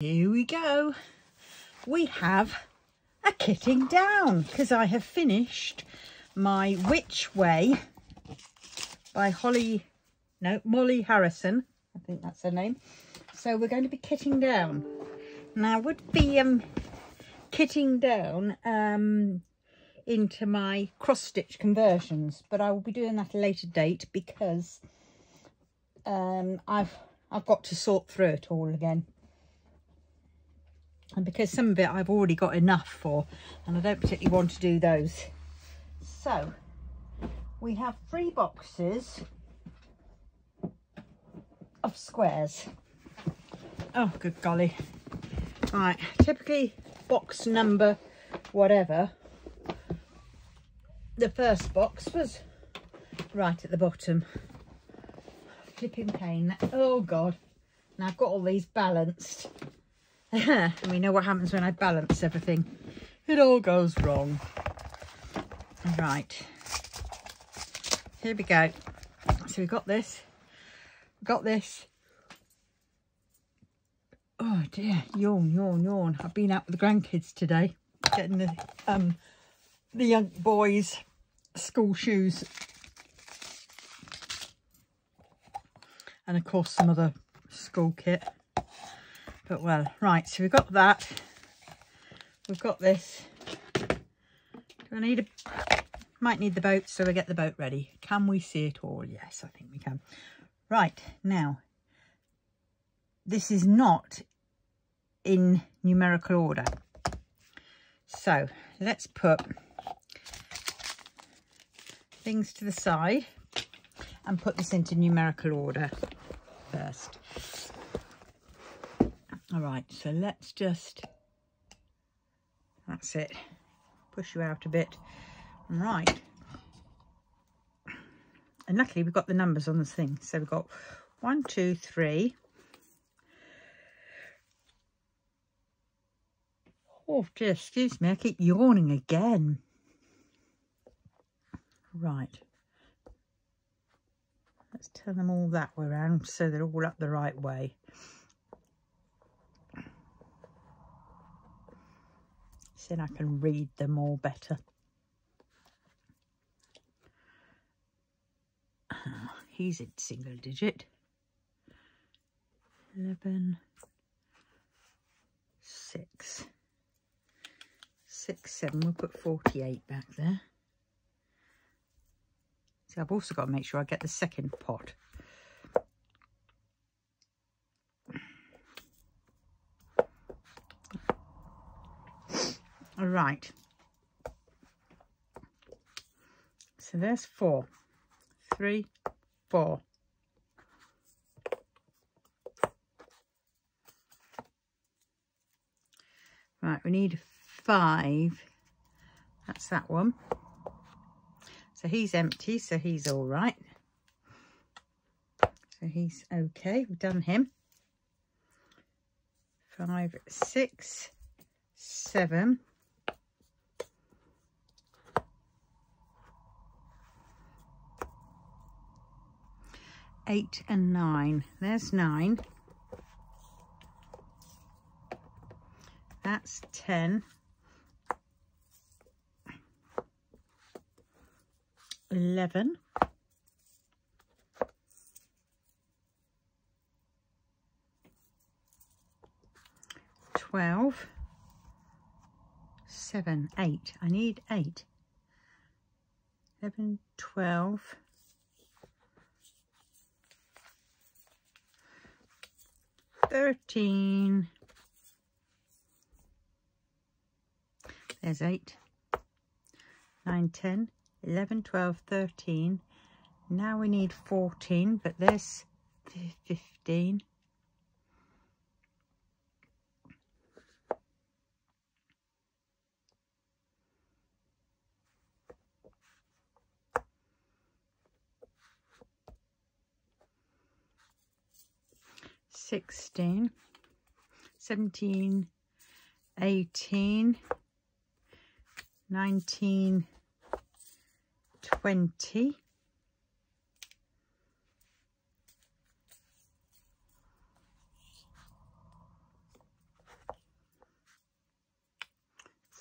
Here we go. We have a kitting down because I have finished my Which Way by Molly Harrison. I think that's her name. So we're going to be kitting down. Now I would be kitting down into my cross stitch conversions, but I will be doing that at a later date because I've got to sort through it all again. And because some of it I've already got enough for, and I don't particularly want to do those. So we have 3 boxes of squares. Oh, good golly. Right, typically box number whatever. The first box was right at the bottom. Flipping pain. Oh God. Now I've got all these balanced. And we know what happens when I balance everything. It all goes wrong. Right. Here we go. So we've got this. Got this. Oh dear. Yawn, yawn, yawn. I've been out with the grandkids today. Getting the young boys' school shoes. And of course some other school kit. But well, right, so we've got that. We've got this. Do I need might need the boat, so we get the boat ready. Can we see it all? Yes, I think we can. Right, now, this is not in numerical order. So let's put things to the side and put this into numerical order first. All right, so let's just, that's it, push you out a bit. Right, and luckily we've got the numbers on this thing. So we've got 1, 2, 3. Oh dear, excuse me, I keep yawning again. Right, let's turn them all that way around so they're all up the right way. Then I can read them all better. He's in single digit. 11, 6, 6, 7. We'll put 48 back there. So I've also got to make sure I get the second pot. All right, so there's 4, 3, 4. Right, we need 5. That's that one. So he's empty, so he's all right. So he's okay. We've done him. 5, 6, 7. 8 and 9. There's 9. That's 10. 11. 12. 7, 8. I need 8. 11, 12. 13. There's 8, 9, 10, 11, 12, 13. Now we need 14, but there's 15. 16, 17, 18, 19, 20,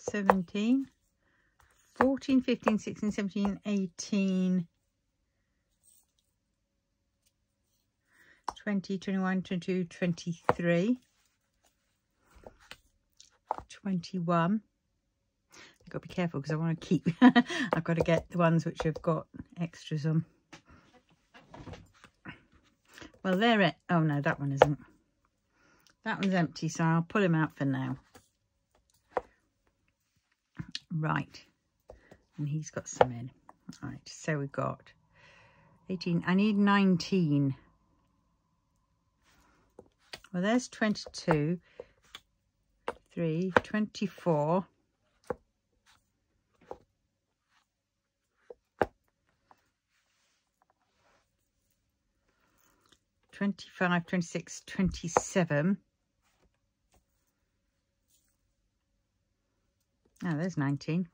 17, 14, 15, 16, 17, 18, 20, 21, 22, 23, 21. I've got to be careful because I want to keep, I've got to get the ones which have got extras on. Well, they're it. Oh no, that one isn't. That one's empty, so I'll pull him out for now. Right, and he's got some in. Right, so we've got 18. I need 19. Well, there's 22, 3, 24. 25, 26, 27. Oh, there's 19.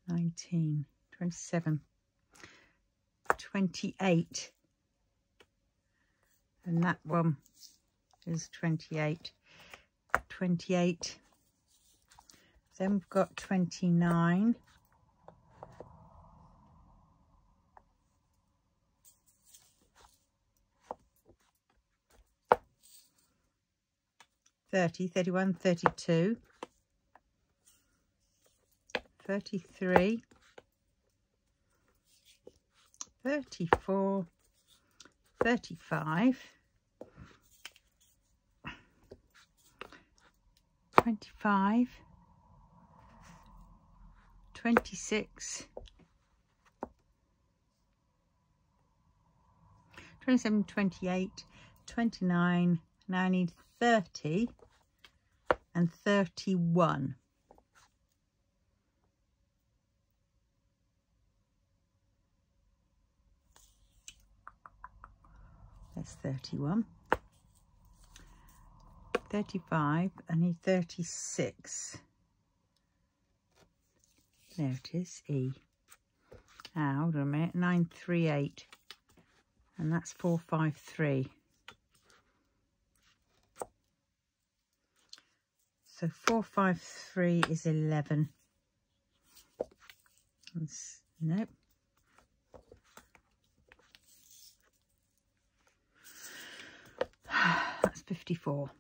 19, 27, 28. And that one is 28. 28. Then we've got 29. 30, 31, 32, 33, 34, 35, 25, 26, 27, 28, 29. Now I need 30 and 31. That's 31. 35. I need 36. There it is, E. Ah, hold on a minute. 938. And that's 453. So 453 is 11. Nope. That's 54.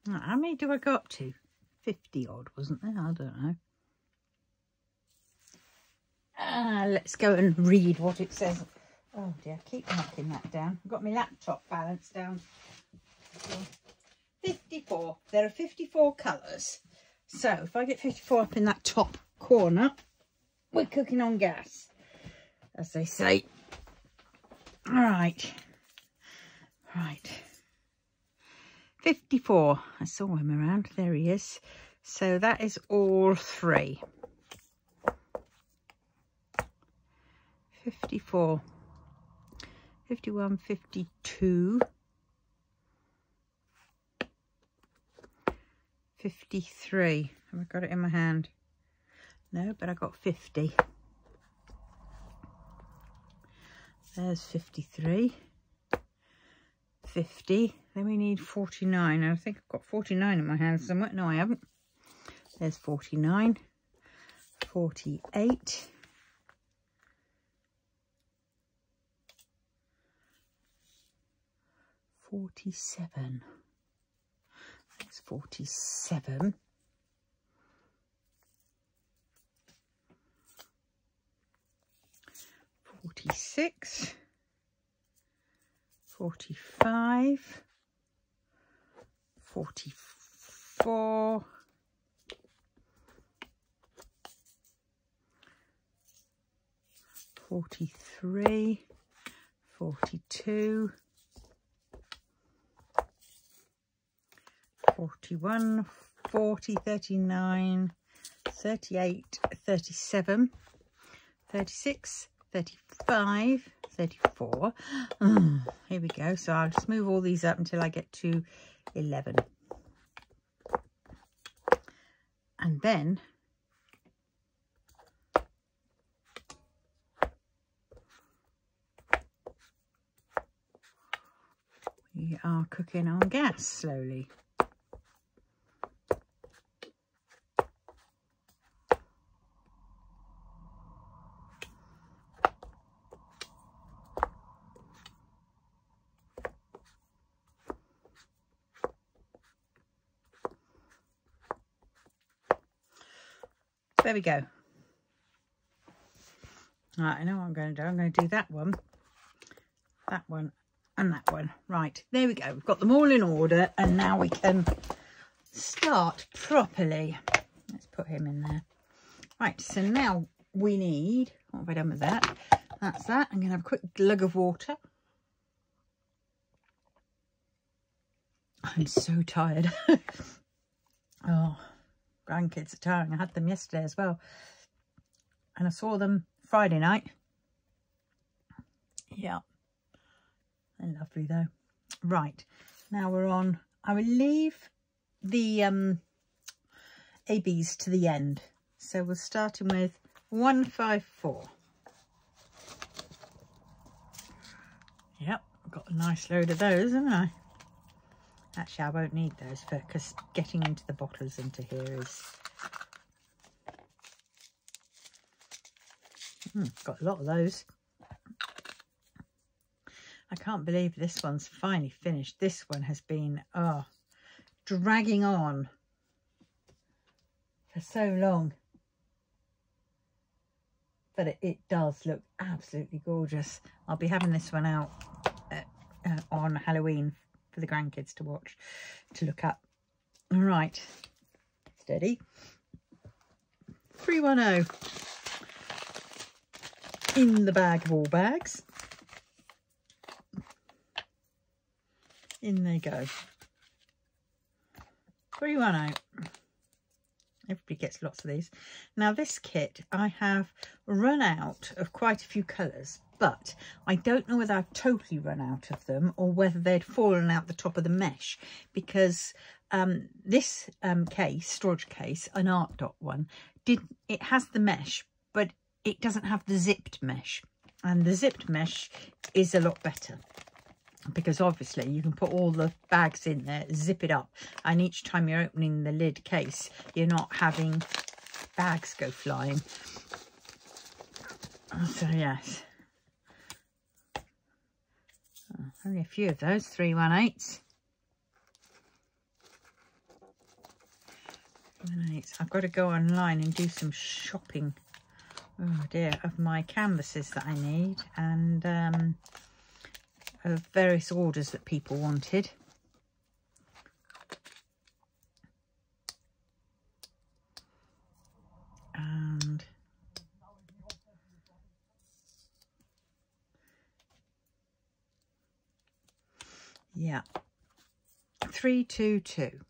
How many do I go up to? 50 odd, wasn't there? I don't know. Let's go and read what it says. Oh dear, keep knocking that down. I've got my laptop balanced down. 54. There are 54 colours. So if I get 54 up in that top corner, we're cooking on gas, as they say. All right. Right. 54. I saw him around. There he is. So that is all 3. 54. 51, 52, 53. Have I got it in my hand? No, but I got 50. There's 53. 50. Then we need 49. And I think I've got 49 in my hand somewhere. No, I haven't. There's 49. 48. 47. That's 47. 46. 45. 44. 43. 42. 41, 40, 39, 38, 37, 36, 35, 34. Here we go. So I'll just move all these up until I get to 11. And then We are cooking on gas slowly. There we go. Right, I know what I'm going to do. I'm going to do that one, and that one. Right, there we go. We've got them all in order, and now we can start properly. Let's put him in there. Right, so now we need, what have I done with that? That's that. I'm going to have a quick glug of water. I'm so tired. Oh, grandkids are tiring. I had them yesterday as well. And I saw them Friday night. Yeah. They're lovely though. Right. Now we're on, I will leave the ABs to the end. So we're starting with 154. Yep. I've got a nice load of those, haven't I? Actually, I won't need those because getting into the bottles into here is... got a lot of those. I can't believe this one's finally finished. This one has been, dragging on for so long. But it does look absolutely gorgeous. I'll be having this one out on Halloween for the grandkids to watch, to look at. All right, steady. 310 in the bag of all bags. In they go. 310. Everybody gets lots of these. Now this kit, I have run out of quite a few colours, but I don't know whether I've totally run out of them or whether they'd fallen out the top of the mesh, because this case, storage case, an Art Dot one, it has the mesh, but it doesn't have the zipped mesh, and the zipped mesh is a lot better. Because obviously you can put all the bags in there, zip it up, and each time you're opening the lid case, you're not having bags go flying. So yes, only a few of those 318s. I've got to go online and do some shopping. Oh dear, of my canvases that I need, and of various orders that people wanted. And yeah, 322.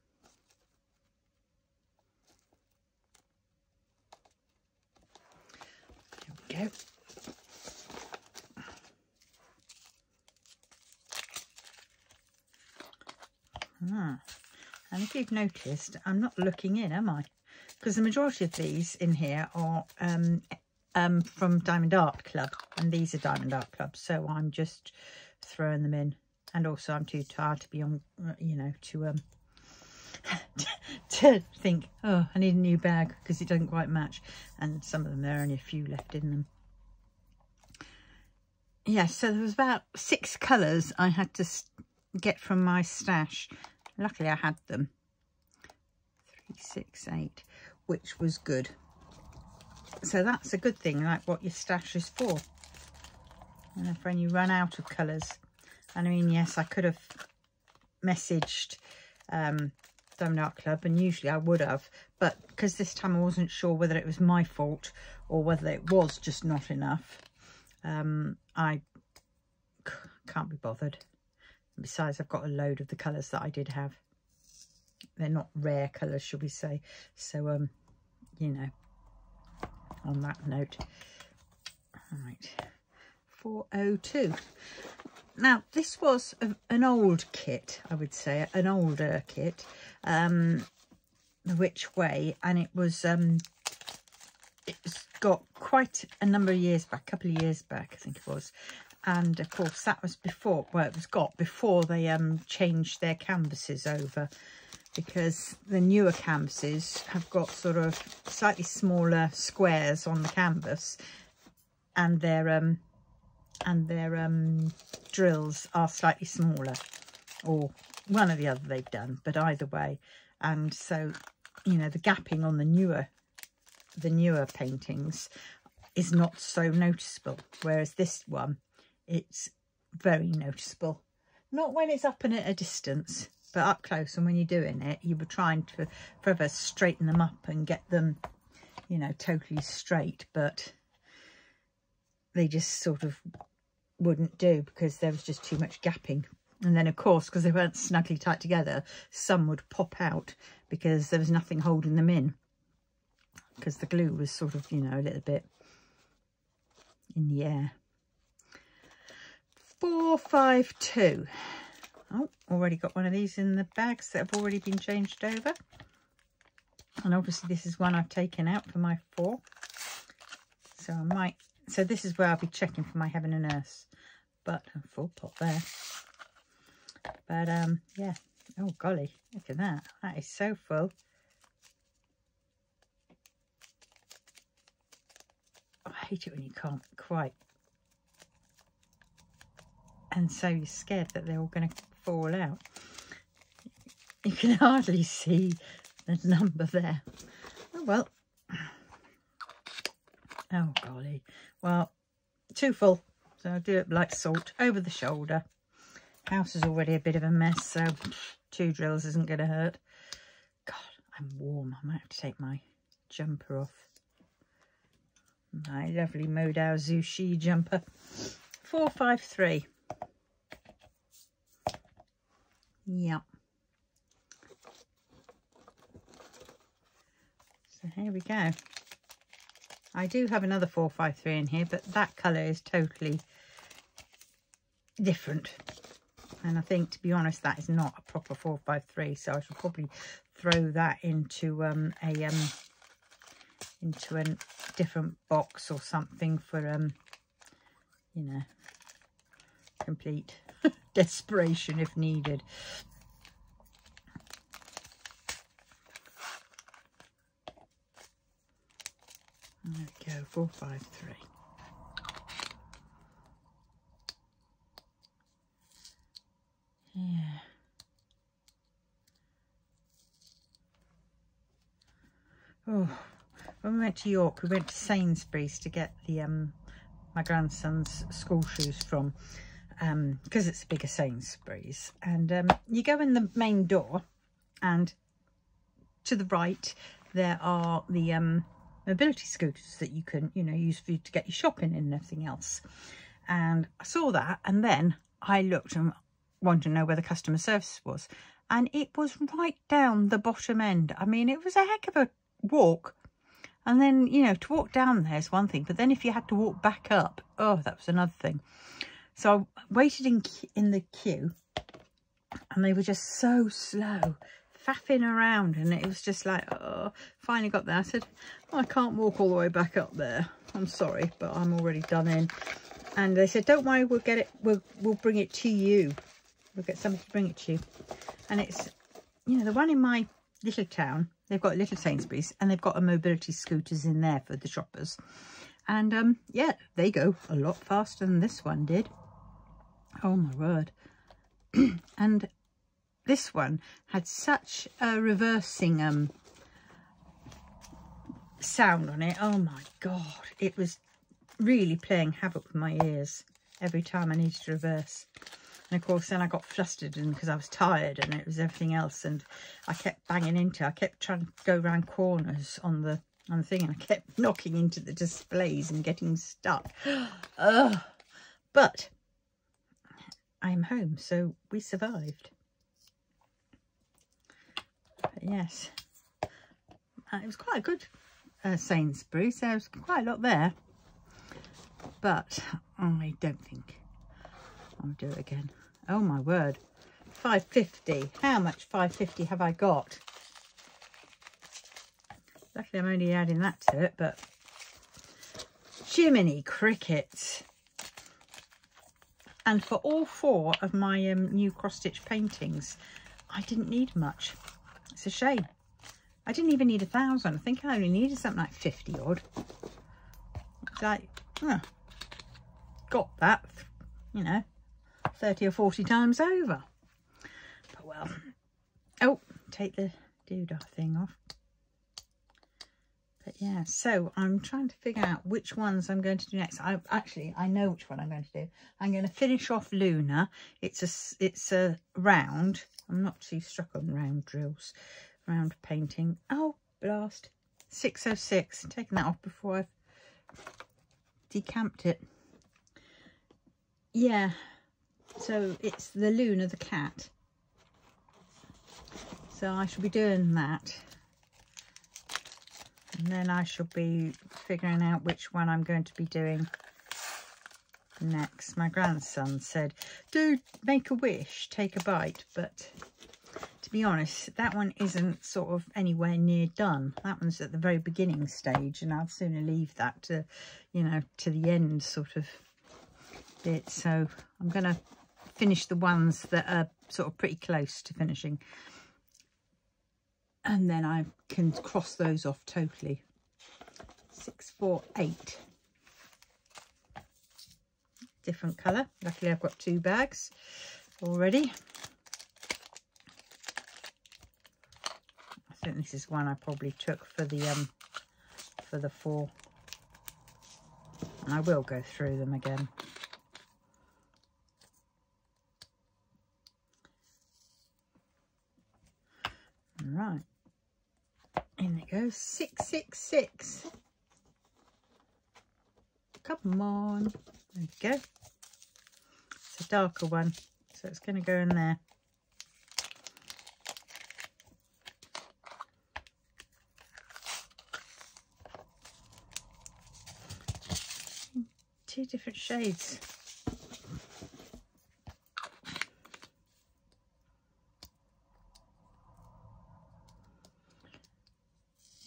There we go. And if you've noticed, I'm not looking in, am I? Because the majority of these in here are from Diamond Art Club, and these are Diamond Art Club, so I'm just throwing them in. And also I'm too tired to be on, you know, to to think, oh, I need a new bag, because it doesn't quite match. And some of them, there are only a few left in them. Yeah, so there was about 6 colours I had to get from my stash. Luckily I had them. 3, 6, 8, which was good. So that's a good thing, like what your stash is for. And if when you run out of colours. And I mean, yes, I could have messaged Diamond Art Club, and usually I would have, but because this time I wasn't sure whether it was my fault or whether it was just not enough, I can't be bothered. Besides, I've got a load of the colours that I did have. They're not rare colours, shall we say. So, you know, on that note. Right, 402. Now, this was an old kit, I would say, an older kit, which way, and it was got quite a number of years back, a couple of years back, I think it was. and of course that was before, well, it was got before they changed their canvases over, because the newer canvases have got sort of slightly smaller squares on the canvas, and their drills are slightly smaller, or one or the other they've done, but either way. And so, you know, the gapping on the newer paintings is not so noticeable, whereas this one, it's very noticeable. Not when it's up and at a distance, but up close, and when you're doing it, you were trying to forever straighten them up and get them, you know, totally straight, but they just sort of wouldn't do because there was just too much gapping. And then of course, because they weren't snugly tight together, some would pop out because there was nothing holding them in, because the glue was sort of, you know, a little bit in the air. 452. Oh, already got one of these in the bags that have already been changed over. And obviously this is one I've taken out for my 4. So I might, so this is where I'll be checking for my Heaven and Earth. But a full pot there. But yeah. Oh golly, look at that. That is so full. I hate it when you can't quite. And so you're scared that they're all going to fall out. You can hardly see the number there. Oh well. Oh golly. Well, too full. So I'll do it like salt over the shoulder. House is already a bit of a mess, so 2 drills isn't going to hurt. God, I'm warm. I might have to take my jumper off. My lovely Modao Zushi jumper. 453. Yep. So here we go. I do have another 453 in here, but that colour is totally different. And I think, to be honest, that is not a proper 453. So I should probably throw that into a different box or something for you know, complete desperation if needed. There we go, 453. Yeah. Oh, when we went to York, we went to Sainsbury's to get the my grandson's school shoes from, because it's a bigger Sainsbury's. And you go in the main door, and to the right there are the mobility scooters that you can, you know, use for you to get your shopping and everything else. And I saw that, and then I looked and wanted to know where the customer service was, and it was right down the bottom end. I mean, it was a heck of a walk. And then, you know, to walk down there is one thing, but then if you had to walk back up, oh, that was another thing. So I waited in the queue, and they were just so slow, faffing around, and it was just like, oh, finally got there. I said, oh, I can't walk all the way back up there. I'm sorry, but I'm already done in. And they said, don't worry, we'll get it, we'll bring it to you. We'll get somebody to bring it to you. And it's, you know, the one in my little town, they've got a little Sainsbury's, and they've got a mobility scooters in there for the shoppers. And yeah, they go a lot faster than this one did. Oh my word. And this one had such a reversing sound on it. Oh my god, it was really playing havoc with my ears every time I needed to reverse. And of course then I got flustered, and because I was tired and it was everything else, and I kept banging into, I kept trying to go around corners on the thing, and I kept knocking into the displays and getting stuck. But I'm home, so we survived. But yes, it was quite a good Sainsbury's. There was quite a lot there, but I don't think I'll do it again. Oh my word, 550. How much 550 have I got? Luckily I'm only adding that to it, but Jiminy Cricket. And for all 4 of my new cross-stitch paintings, I didn't need much. It's a shame. I didn't even need 1,000. I think I only needed something like 50 odd. It's like, got that, you know, 30 or 40 times over. But well, oh, take the doodah thing off. But yeah, so I'm trying to figure out which ones I'm going to do next. I know which one I'm going to do. I'm going to finish off Luna. It's a round. I'm not too struck on round drills. Round painting. Oh, blast. 606. Taking that off before I've decamped it. Yeah. So it's the Luna the cat. So I shall be doing that. And then I shall be figuring out which one I'm going to be doing next. My grandson said, do make a wish, take a bite. But to be honest, that one isn't sort of anywhere near done. That one's at the very beginning stage, and I'd sooner leave that to, you know, to the end sort of bit. So I'm going to finish the ones that are sort of pretty close to finishing. And then I can cross those off totally. 648. Different colour. Luckily I've got 2 bags already. I think this is one I probably took for the 4. And I will go through them again. Right. In it goes. 666. Come on. There we go. It's a darker one, so it's going to go in there. Two different shades.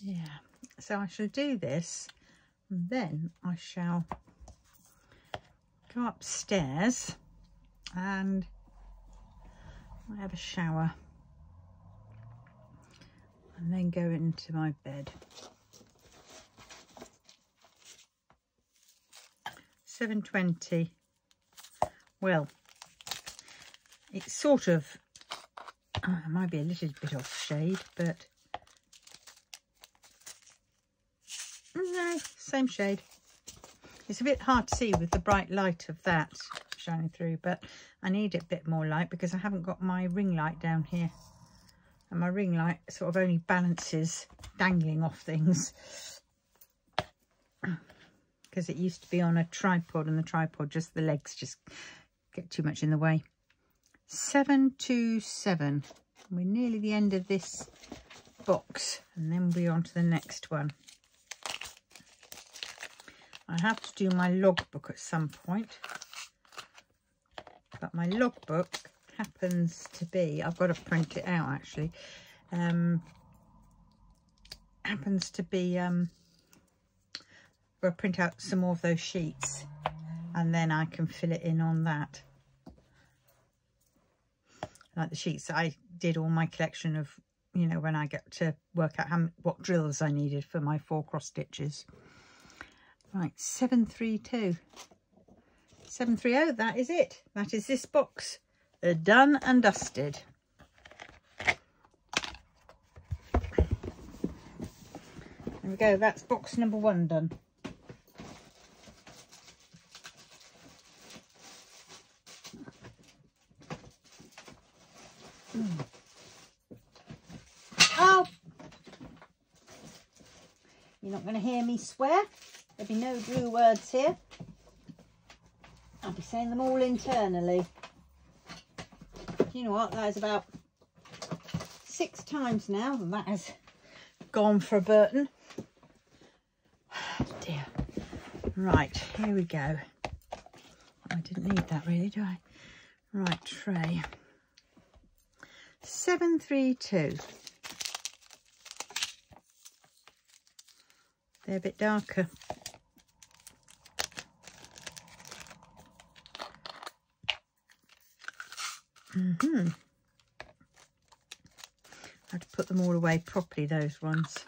Yeah, so I shall do this, and then I shall go upstairs and I have a shower and then go into my bed. 7:20. Well, it's sort of, it might be a little bit off shade, but no, same shade. It's a bit hard to see with the bright light of that shining through, but I need a bit more light because I haven't got my ring light down here. And my ring light sort of only balances dangling off things. Because it used to be on a tripod, and the tripod, just the legs just get too much in the way. 727. We're nearly the end of this box, and then we're on to the next one. I have to do my logbook at some point, but my logbook happens to be, I've got to print it out actually, happens to be, I'll print out some more of those sheets and then I can fill it in on that. Like the sheets that I did all my collection of, you know, when I get to work out what drills I needed for my 4 cross stitches. Right, 732. 730, that is it. That is this box. Done and dusted. There we go, that's box number 1 done. Oh! You're not going to hear me swear. There'll be no Drew words here. I'll be saying them all internally. You know what? That is about 6 times now that has gone for a Burton. Oh dear. Right, here we go. I didn't need that really, do I? Right, tray. 732. They're a bit darker. I have to put them all away properly, those ones.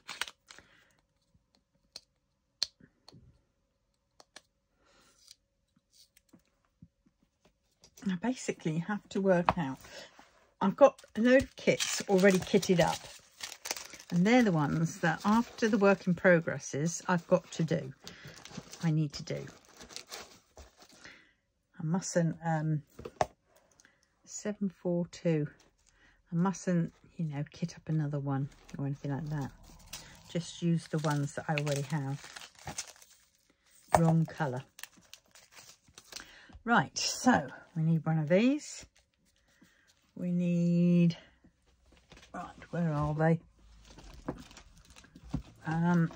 I basically have to work out. I've got a load of kits already kitted up, and they're the ones that after the work in progresses I've got to do. I need to do. I mustn't 742. I mustn't, you know, kit up another one or anything like that. Just use the ones that I already have. Wrong colour. Right, so we need one of these. We need, right, where are they? Oh,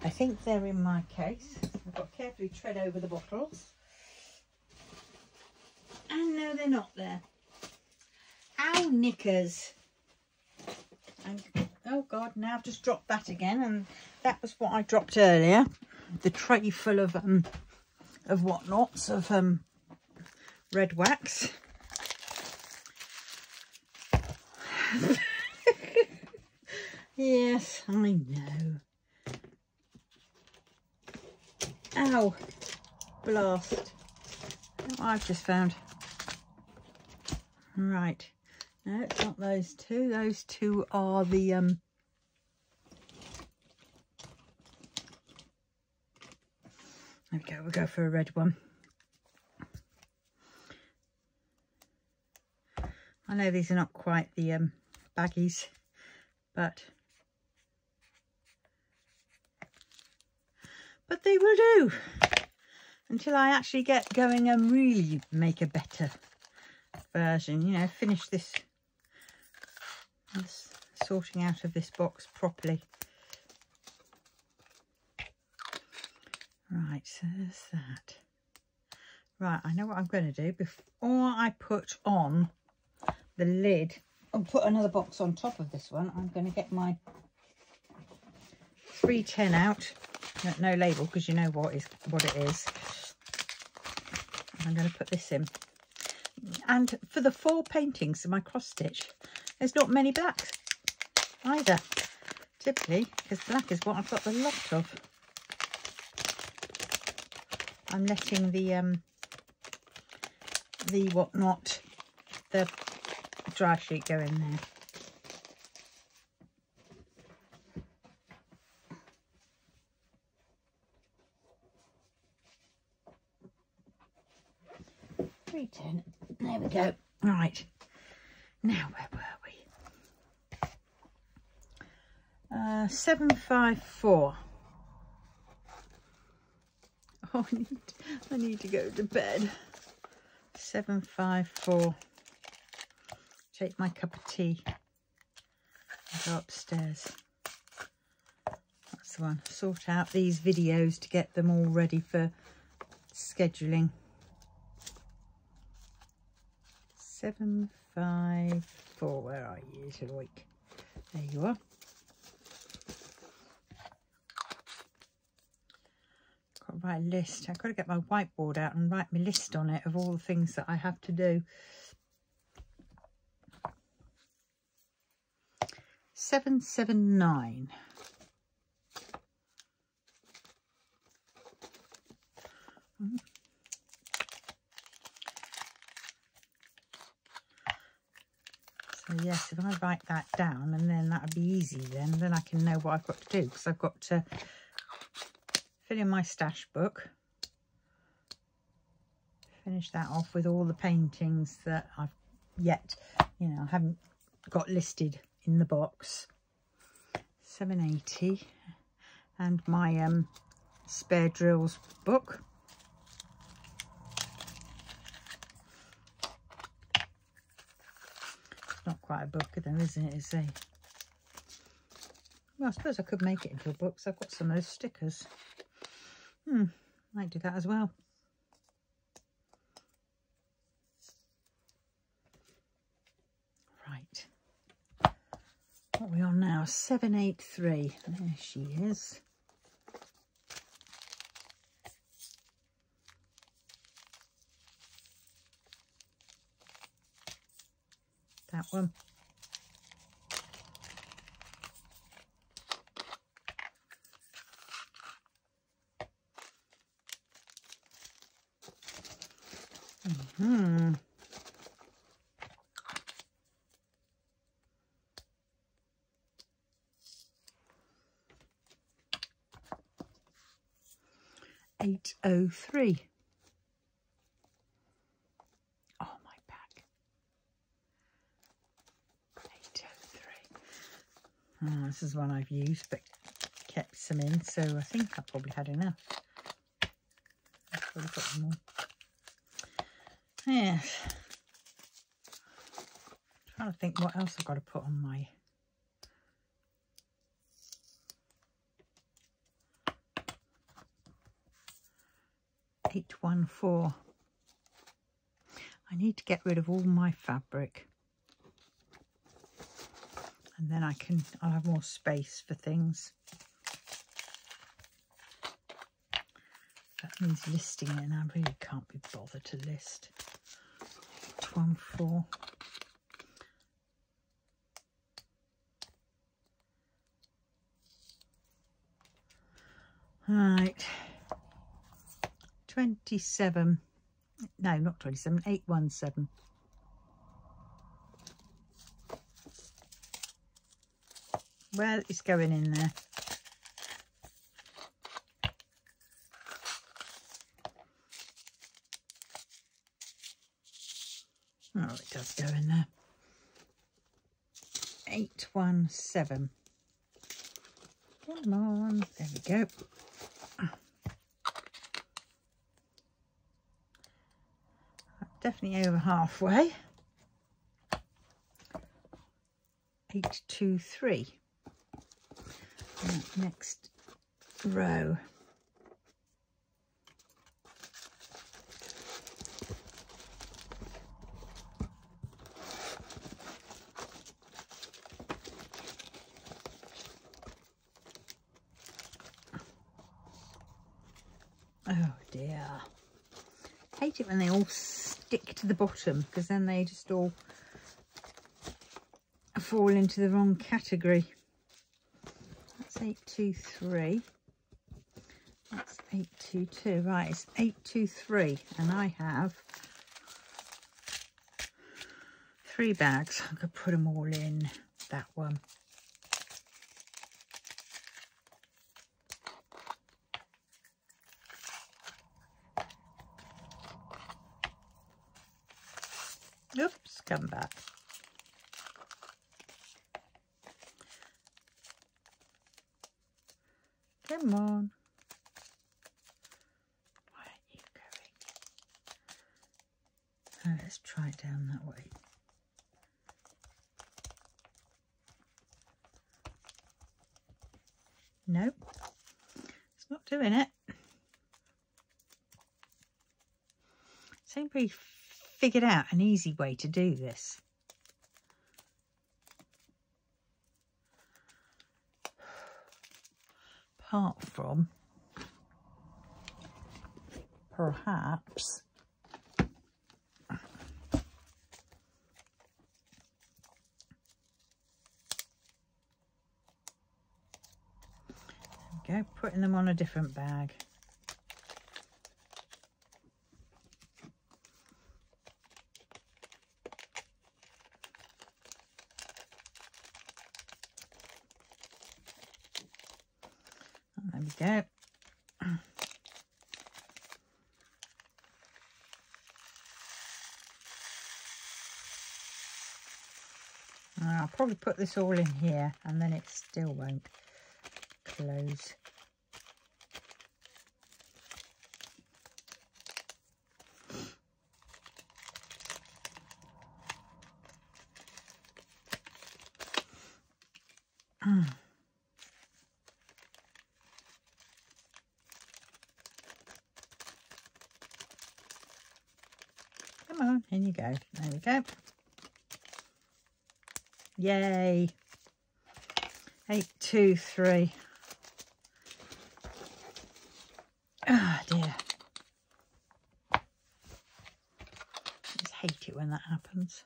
I think they're in my case. I've got to carefully tread over the bottles. And no, they're not there. Ow, knickers. And, oh God, now I've just dropped that again, and that was what I dropped earlier. The tray full of whatnots, of red wax. Yes, I know. Ow, blast. What I've just found. Right, no, it's not those two. Those two are the there we go, we'll go for a red one. I know these are not quite the baggies, but they will do until I actually get going and really make a better version, you know, finish this sorting out of this box properly. Right, so there's that. Right, I know what I'm going to do. Before I put on the lid and put another box on top of this one, I'm going to get my 310 out. No label, because you know what it is. I'm going to put this in. And for the 4 paintings of my cross stitch, there's not many blacks either. Typically, because black is what I've got the lot of. I'm letting the whatnot, the dry sheet go in there. There we go. Right, now where were we? 754. Oh, I need to go to bed. 754. Take my cup of tea and go upstairs. That's the one. Sort out these videos to get them all ready for scheduling. 754. Where are you, little week? There you are. Got to write a list. I've got to get my whiteboard out and write my list on it of all the things that I have to do. 779. So yes, if I write that down, and then that would be easy then I can know what I've got to do, because I've got to fill in my stash book, finish that off with all the paintings that I've yet, you know, I haven't got listed in the box. 780, and my spare drills book. Not quite a book though, isn't it? It's a, well, I suppose I could make it into a book, so I've got some of those stickers. Might do that as well. Right, what are we on now? 783. There she is. that one. Mm-hmm. $8.03. Oh, my back. 8.03. Oh, this is one I've used but kept some in, so I think I probably had enough. I've probably got them all. Yes. Trying to think what else I've got to put on my. $8.14. I need to get rid of all my fabric, and then I'll have more space for things. That means listing it, and I really can't be bothered to list. $8.14. Right. 27. No, not 27. 817. Well, it's going in there. Oh, it does go in there. 817. Come on. There we go. Definitely over halfway. 823. Next row. Oh dear. Hate it when they all stick to the bottom, because then they just all fall into the wrong category. That's 823. That's 822. Right, it's 823, and I have 3 bags. I could put them all in that one. Oops, come back. Come on. Why aren't you going? Oh, let's try it down that way. Nope, it's not doing it. Somebody figured out an easy way to do this. Apart from perhaps go putting them on a different bag. There we go. I'll probably put this all in here, and then it still won't close. Come on, in you go. There we go. Yay. 823. Ah, dear. I just hate it when that happens.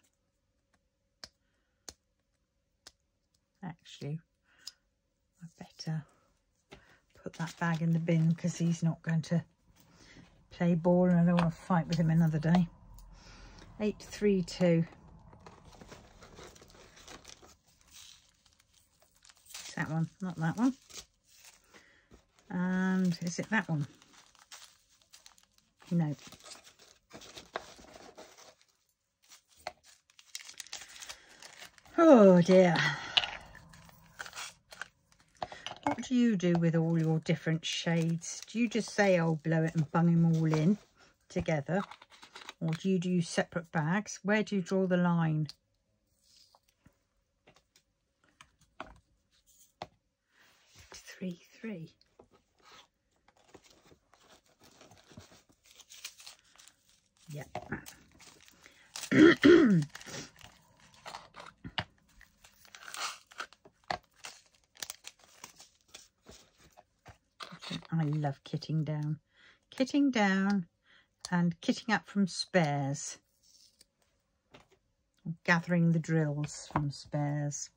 Actually, I better put that bag in the bin because he's not going to play ball and I don't want to fight with him another day. 832. It's that one, not that one. And is it that one? No. Oh dear. What do you do with all your different shades? Do you just say, oh, blow it and bung them all in together? Or do you do separate bags? Where do you draw the line? Three. Yep. I love kitting down. Kitting down and kitting up from spares. Gathering the drills from spares.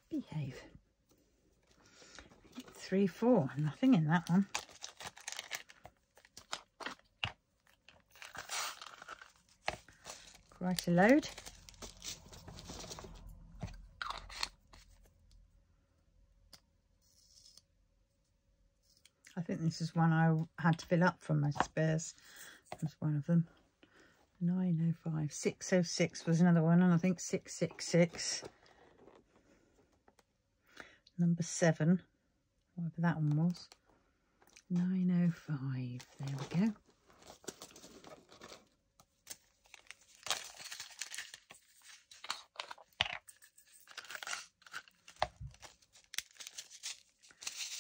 Behave. 3, 4. Nothing in that one. Quite a load. I think this is one I had to fill up from my spares. That's one of them. 905. 606 was another one, and I think 666. Number 7, whatever that one was. 905. There we go.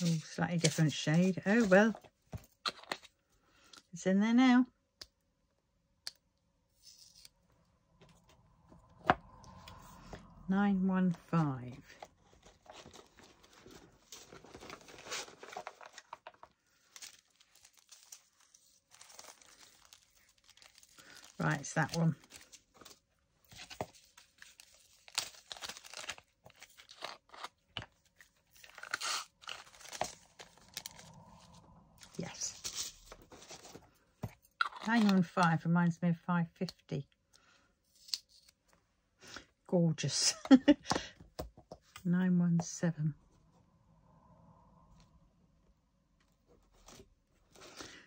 Oh, slightly different shade. Oh, well. It's in there now. $915. Right, it's that one. Yes. 915 reminds me of 550. Gorgeous. 917.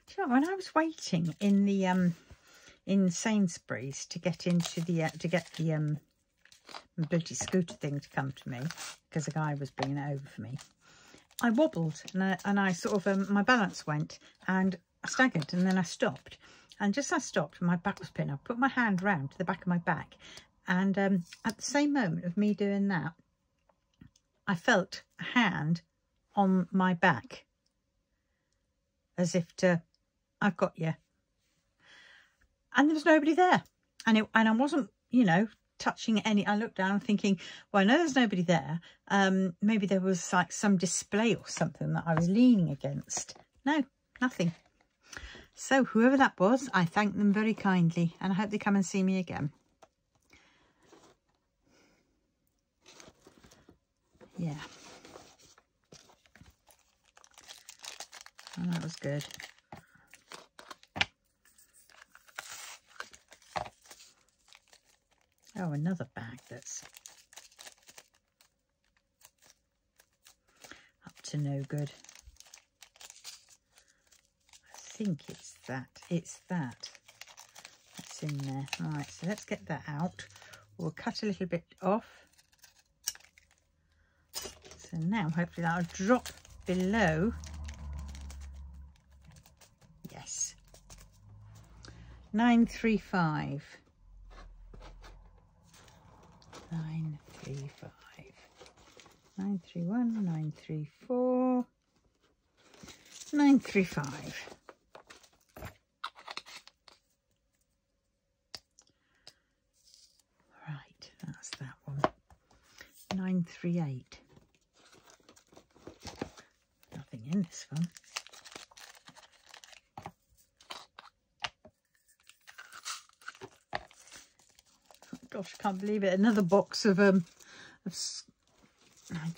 Do you know, when I was waiting in the in Sainsbury's to get into the mobility scooter thing to come to me, because a guy was bringing it over for me, I wobbled and I sort of my balance went and I staggered, and then I stopped, and just as I stopped, my back was pinned. I put my hand round to the back of my back, and at the same moment of me doing that, I felt a hand on my back, as if to, I've got you. And there was nobody there, and I wasn't, you know, touching any. I looked down thinking, well, I know there's nobody there. Maybe there was like some display or something that I was leaning against. No, nothing. So whoever that was, I thank them very kindly, and I hope they come and see me again. Yeah. Oh, that was good. Oh, another bag that's up to no good. I think it's that. It's that. That's in there. Right, so let's get that out. We'll cut a little bit off. So now hopefully that'll drop below. Yes. 935. 935. 931, 934, 935. Right, that's that one. 938. in this one. Gosh, I can't believe it. Another box of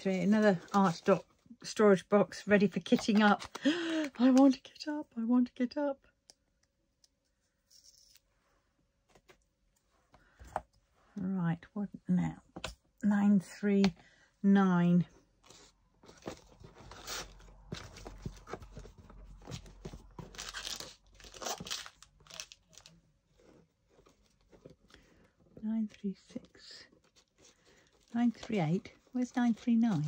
another art dot storage box ready for kitting up. I want to kit up. I want to kit up. Right, what now? 939. Nine 936. 938. Where's 939?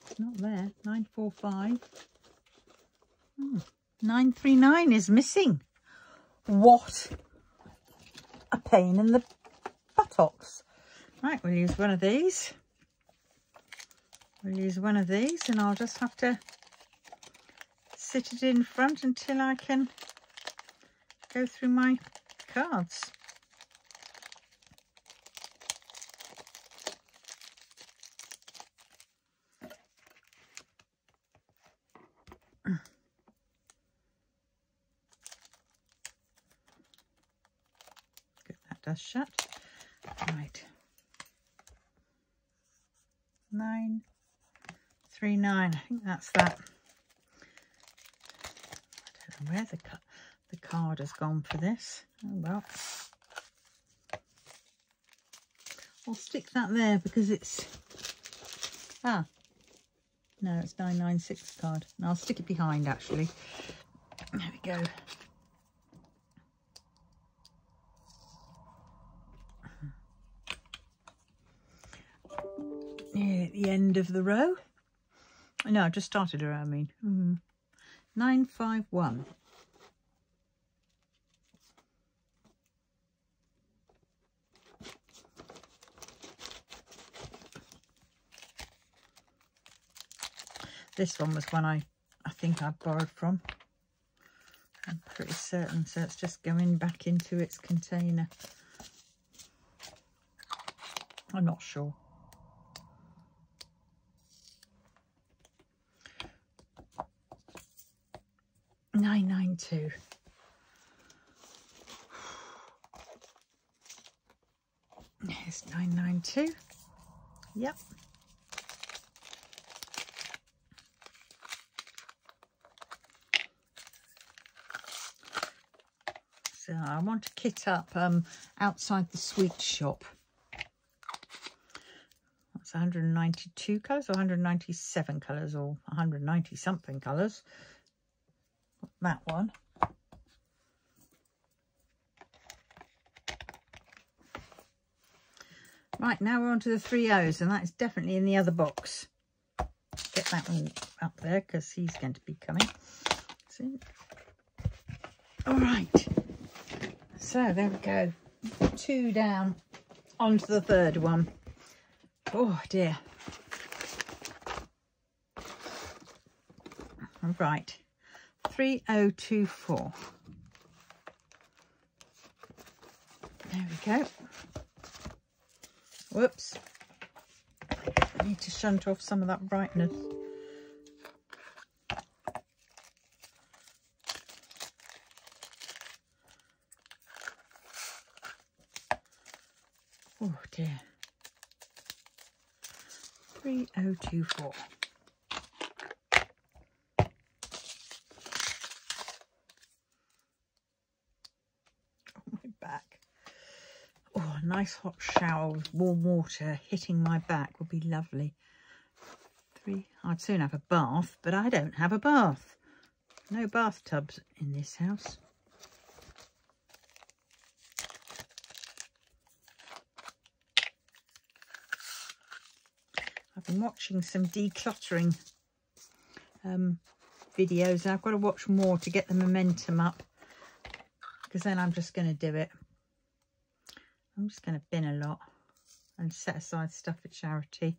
It's not there. 945. 939 is missing. What a pain in the buttocks. Right, we'll use one of these. We'll use one of these and I'll just have to sit it in front until I can go through my cards. Good, that does shut. Right. 939. I think that's that. I don't know where the card has gone for this. Oh well. I'll stick that there because it's no, it's 996 card. And I'll stick it behind actually. There we go. Near the end of the row. No, I just started a row, I mean. 951. This one was one I think I borrowed from. I'm pretty certain, so it's just going back into its container. I'm not sure. $9.92. Here's $9.92. Yep. So I want to kit up outside the sweet shop. That's 192 colours or 197 colours or 190 something colours. That one. Right, now we're on to the 3 O's, and that is definitely in the other box. Get that one up there because he's going to be coming soon. All right. So there we go. 2 down onto the 3rd one. Oh dear. All right. 3024. There we go. Whoops. I need to shunt off some of that brightness. Oh dear. 3024. Oh, a nice hot shower with warm water hitting my back would be lovely. I'd soon have a bath, but I don't have a bath. No bathtubs in this house. I've been watching some decluttering videos. I've got to watch more to get the momentum up, because then I'm just going to do it. I'm just going to bin a lot and set aside stuff for charity,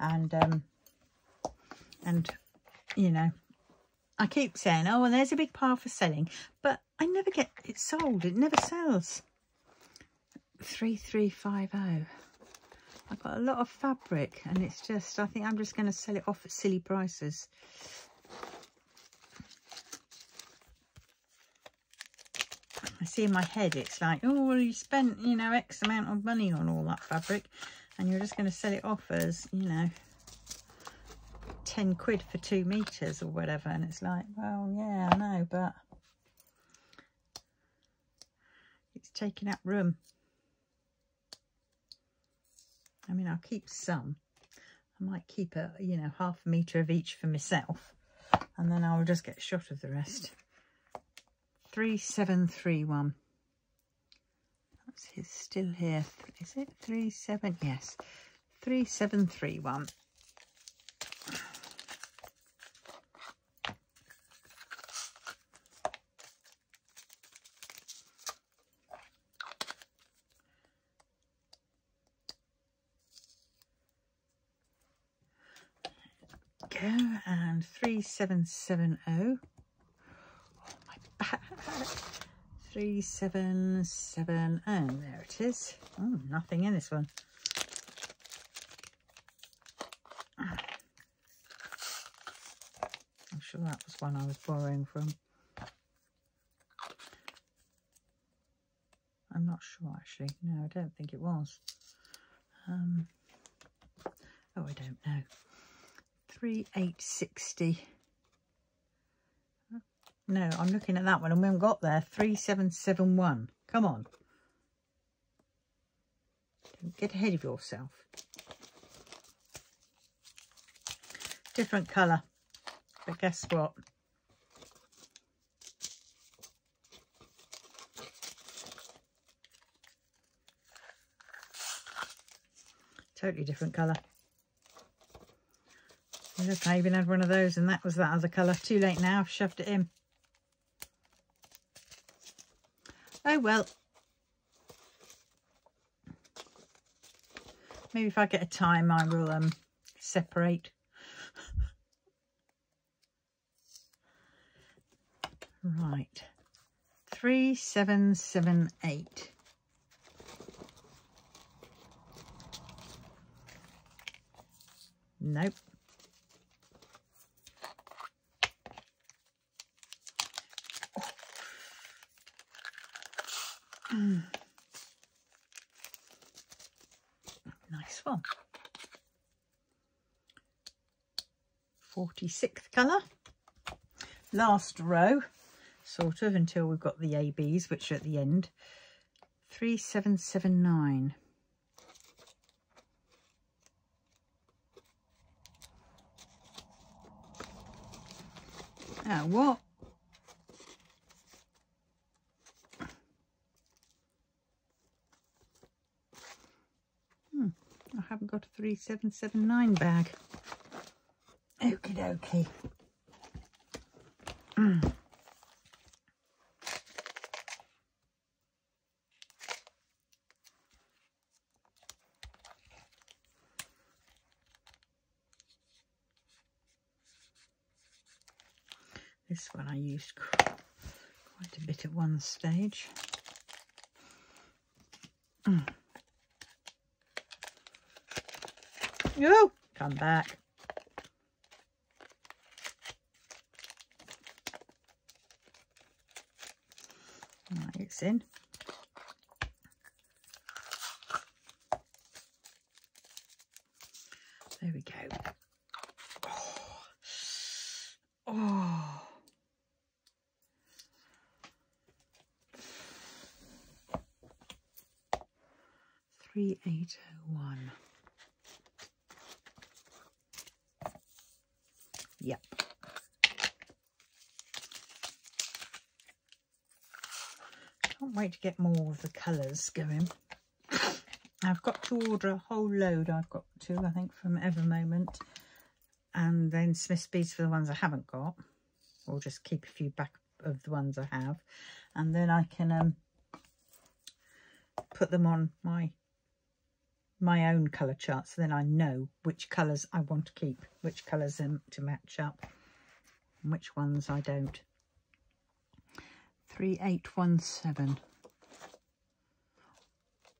and you know, I keep saying, oh, well, there's a big pile for selling, but I never get it sold. It never sells. 3350. I've got a lot of fabric and it's just, I think I'm just going to sell it off at silly prices. I see in my head it's like, oh, well, you spent, you know, X amount of money on all that fabric and you're just going to sell it off as, you know, 10 quid for 2 meters or whatever. And it's like, well, yeah, I know, but it's taking up room. I mean, I'll keep some. I might keep a, you know, half a metre of each for myself. And then I'll just get a shot of the rest. 3731. That's his still here. Is it 37? Yes. 3731. Go, and 3770. Oh my back. 3770. There it is. Oh, nothing in this one. I'm sure that was one I was borrowing from. I'm not sure actually. No, I don't think it was. Oh, I don't know. 3860. No, I'm looking at that one and we haven't got there. 3771. Come on. Don't get ahead of yourself. Different colour. But guess what? Totally different colour. Look, I even had one of those and that was that other colour. Too late now, I've shoved it in. Oh well. Maybe if I get a time I will separate. Right. 3778. Nope. Nice one. 46th colour. Last row, sort of, until we've got the ABs, which are at the end. 3779. Oh, what? I haven't got a 3779 bag. Okie dokie. This one I used quite a bit at one stage. Oh, come back. Right, it's in. There we go. Oh. 3801. Yep. Can't wait to get more of the colours going. I've got to order a whole load. I've got to, I think, from Evermoment, and then Smith's Beads for the ones I haven't got. Or just keep a few back of the ones I have, and then I can put them on my own colour chart, so then I know which colours I want to keep, which colours to match up, and which ones I don't. 3817.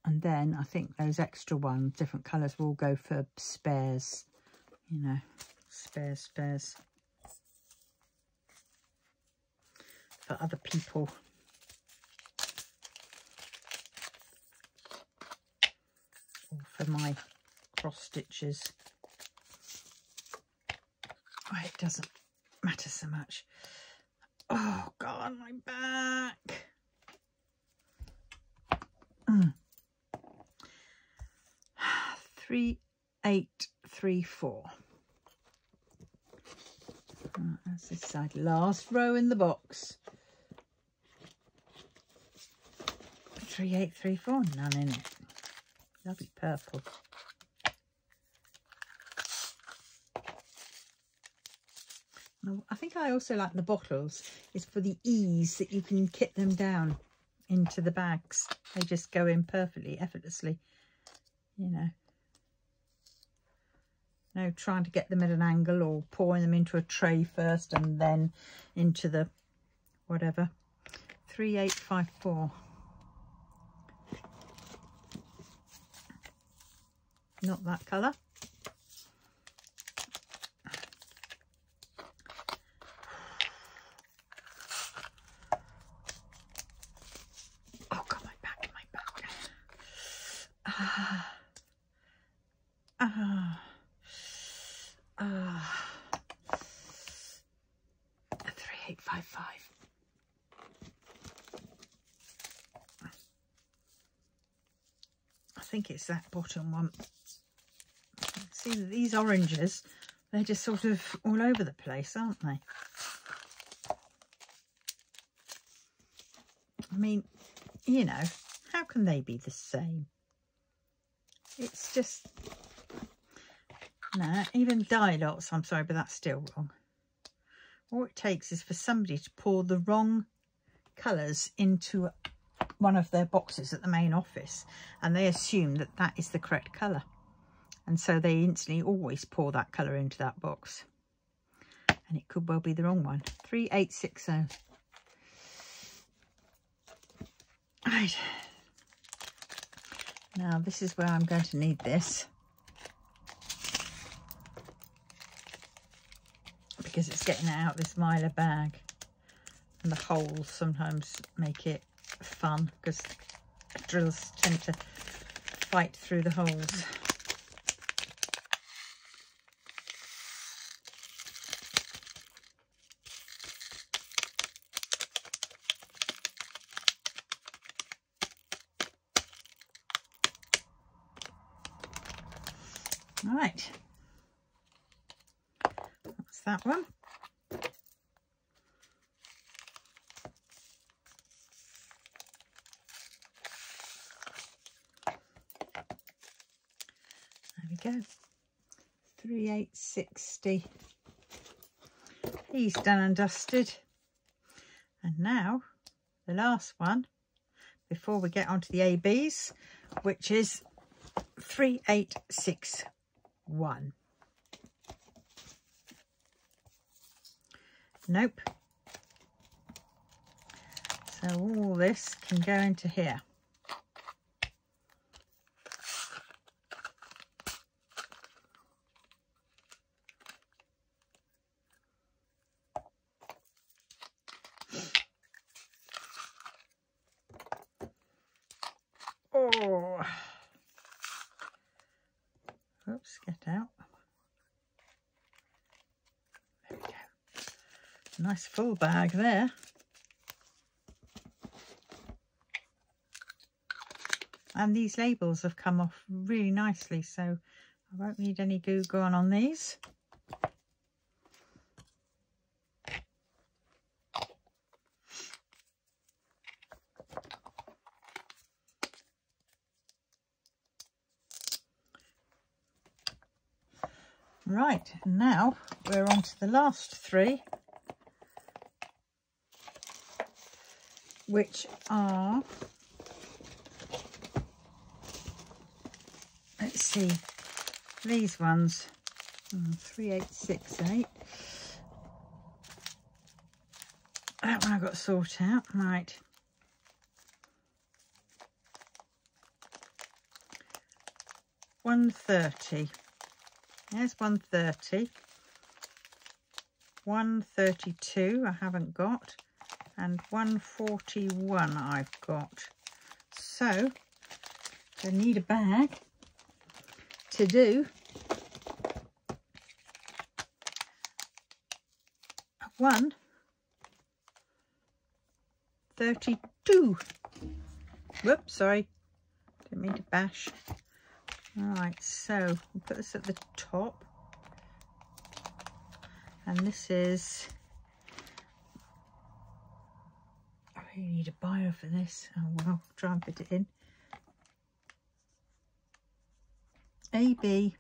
And then I think those extra ones, different colours, will go for spares, you know, spares for other people. Or for my cross stitches. Oh, it doesn't matter so much. Oh God, my back. 3834. That's this side. Last row in the box. 3834. None in it. Lovely purple. I think I also like the bottles. It's for the ease that you can kit them down into the bags. They just go in perfectly, effortlessly, you know. No trying to get them at an angle or pouring them into a tray first and then into the whatever. 3854. Not that colour. Oh God, my back. 3855. I think it's that bottom one. See, these oranges, they're just sort of all over the place, aren't they? I mean, you know, how can they be the same? It's just, no, even dye lots, I'm sorry, but that's still wrong. All it takes is for somebody to pour the wrong colours into one of their boxes at the main office, and they assume that that is the correct colour. And so they instantly always pour that colour into that box. And it could well be the wrong one. 3860. Right. Now this is where I'm going to need this. Because it's getting it out of this Mylar bag. And the holes sometimes make it fun because drills tend to fight through the holes. Right, that's that one. There we go. 3860. He's done and dusted. And now the last one before we get onto the ABs, which is 3861. Nope. So all this can go into here. Oh. Oops, get out. There we go. Nice full bag there. And these labels have come off really nicely, so I won't need any glue gone on these. Right, and now we're on to the last three, which are, let's see, these ones, 3868. That one I've got to sort out, right. 130. There's 130. 132 I haven't got, and 141 I've got. So I need a bag to do 132. Whoops, sorry, didn't mean to bash. Right, so we'll put this at the top, and this is, I really need a buyer for this. Oh well, try and fit it in. AB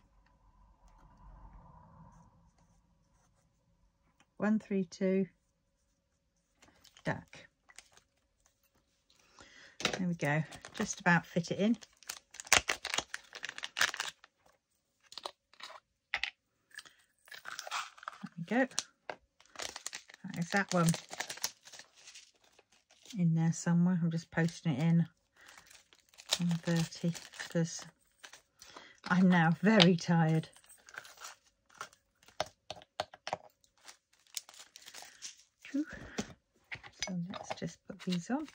132 DAC. There we go, just about fit it in. There we go. There's that one in there somewhere. I'm just posting it in 130 because I'm now very tired. So let's just put these on.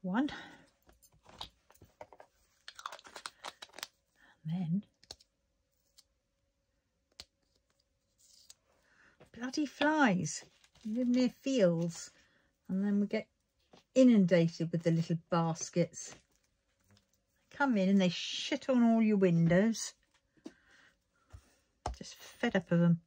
One. And then bloody flies. We live near fields, and then we get inundated with the little baskets. They come in and they shit on all your windows. Just fed up of them.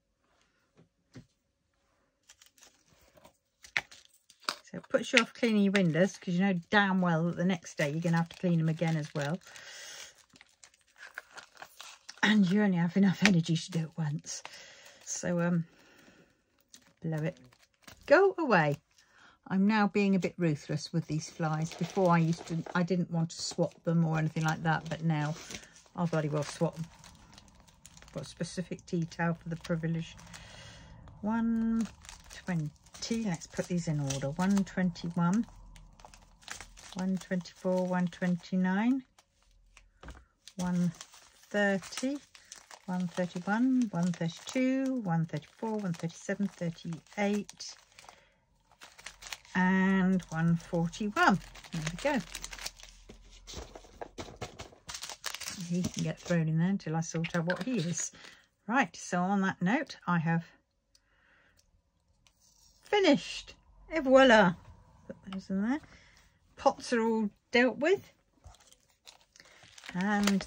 So it puts you off cleaning your windows, because you know damn well that the next day you're going to have to clean them again as well. And you only have enough energy to do it once. So blow it. Go away. I'm now being a bit ruthless with these flies. Before I didn't want to swap them or anything like that, but now I'll bloody well swap them. I've got a specific tea towel for the privilege. 120. Let's put these in order. 121, 124, 129, 130, 131, 132, 134, 137, 38, and 141. There we go. He can get thrown in there until I sort out what he is. Right, so on that note, I have finished. Et voila. Put those in there. Pots are all dealt with. And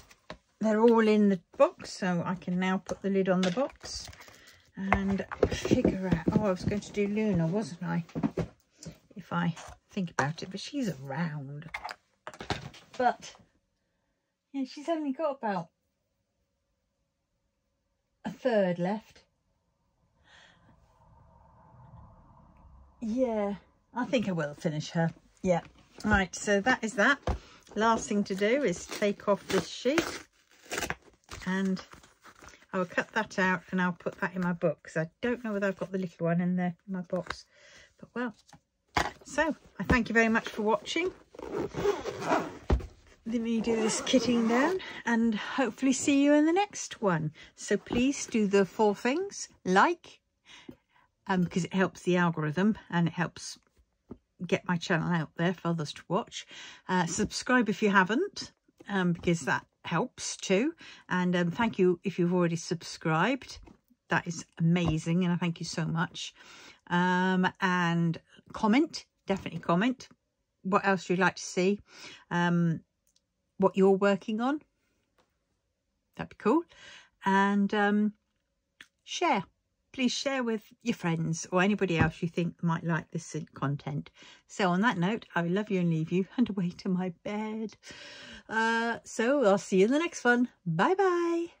they're all in the box, so I can now put the lid on the box and figure out. Oh, I was going to do Luna, wasn't I? If I think about it, but she's around. But yeah, she's only got about a third left. Yeah, I think I will finish her. Yeah. Right, so that is that. Last thing to do is take off this sheet, and I will cut that out and I'll put that in my book, because I don't know whether I've got the little one in there in my box. But well, so I thank you very much for watching. Let me do this kitting down, and hopefully see you in the next one. So please do the 4 things. Like, because it helps the algorithm and it helps get my channel out there for others to watch. Subscribe if you haven't, because that helps too. And thank you if you've already subscribed. That is amazing, and I thank you so much. And comment, definitely comment what else you'd like to see, what you're working on. That'd be cool. And share. Please share with your friends or anybody else you think might like this content. So on that note, I love you and leave you and away to my bed. So I'll see you in the next one. Bye bye.